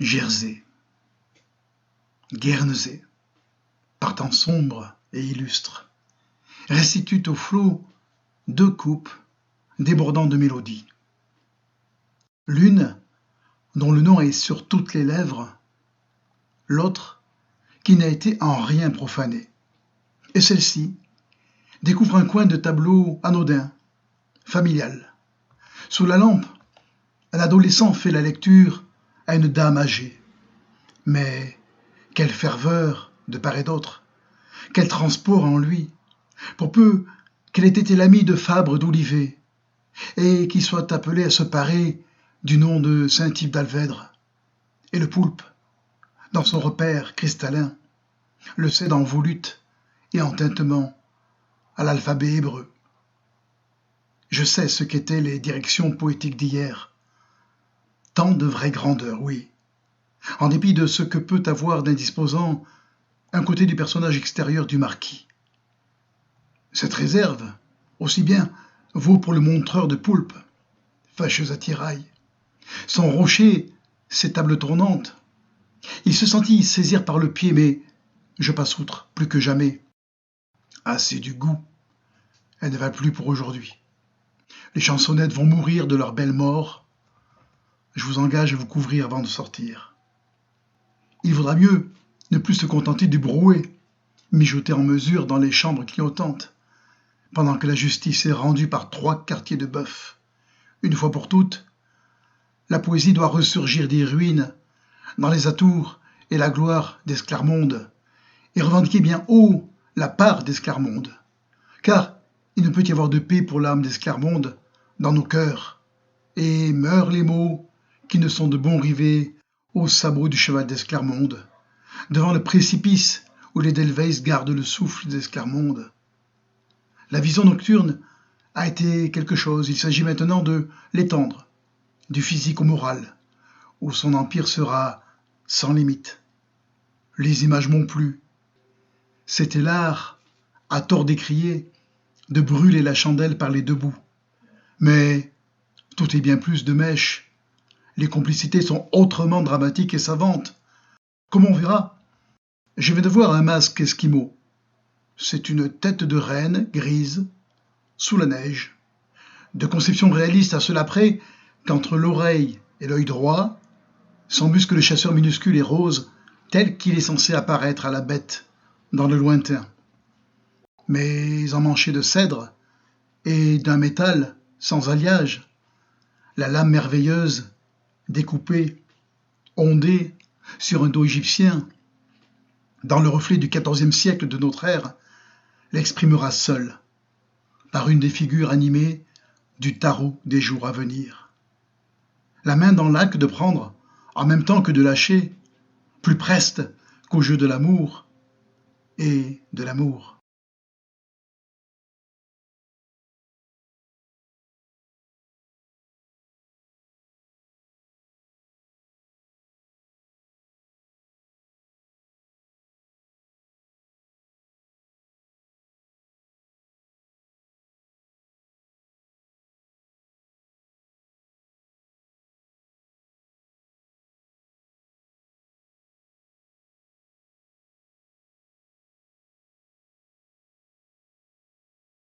Jersey, Guernesey, par temps sombre et illustre, restituent au flot deux coupes débordant de mélodies. L'une, dont le nom est sur toutes les lèvres, l'autre, qui n'a été en rien profanée. Et celle-ci découvre un coin de tableau anodin, familial. Sous la lampe, un adolescent fait la lecture à une dame âgée. Mais quelle ferveur de part et d'autre, quel transport en lui, pour peu qu'elle ait été l'amie de Fabre d'Olivet, et qu'il soit appelé à se parer du nom de Saint-Yves d'Alvèdre. Et le poulpe, dans son repère cristallin, le cède en volute et en tintement à l'alphabet hébreu. Je sais ce qu'étaient les directions poétiques d'hier. Tant de vraie grandeur, oui, en dépit de ce que peut avoir d'indisposant un côté du personnage extérieur du marquis. Cette réserve, aussi bien, vaut pour le montreur de poulpe, fâcheux attirail. Son rocher, ses tables tournantes. Il se sentit saisir par le pied, mais je passe outre, plus que jamais. Assez du goût. Elle ne va plus pour aujourd'hui. Les chansonnettes vont mourir de leur belle mort. Je vous engage à vous couvrir avant de sortir. Il vaudra mieux ne plus se contenter du brouet, mijoté en mesure dans les chambres clignotantes, pendant que la justice est rendue par 3 quartiers de bœuf. Une fois pour toutes, la poésie doit ressurgir des ruines dans les atours et la gloire d'Esclarmonde, et revendiquer bien haut la part d'Esclarmonde. Car il ne peut y avoir de paix pour l'âme d'Esclarmonde dans nos cœurs, et meurent les mots qui ne sont de bons rivets au sabot du cheval d'Esclarmonde, devant le précipice où les Delveys gardent le souffle d'Esclarmonde. La vision nocturne a été quelque chose, il s'agit maintenant de l'étendre, du physique au moral, où son empire sera sans limite. Les images m'ont plu. C'était l'art, à tort décrié, de brûler la chandelle par les deux bouts. Mais tout est bien plus de mèche. Les complicités sont autrement dramatiques et savantes. Comme on verra, je viens de voir un masque esquimau. C'est une tête de reine grise, sous la neige, de conception réaliste à cela près qu'entre l'oreille et l'œil droit s'embusque le chasseur minuscule et rose tel qu'il est censé apparaître à la bête dans le lointain. Mais emmanché de cèdre et d'un métal sans alliage, la lame merveilleuse, découpée, ondée sur un dos égyptien, dans le reflet du XIVe siècle de notre ère, l'exprimera seule, par une des figures animées du tarot des jours à venir. La main dans l'acte de prendre, en même temps que de lâcher, plus preste qu'au jeu de l'amour et de l'amour.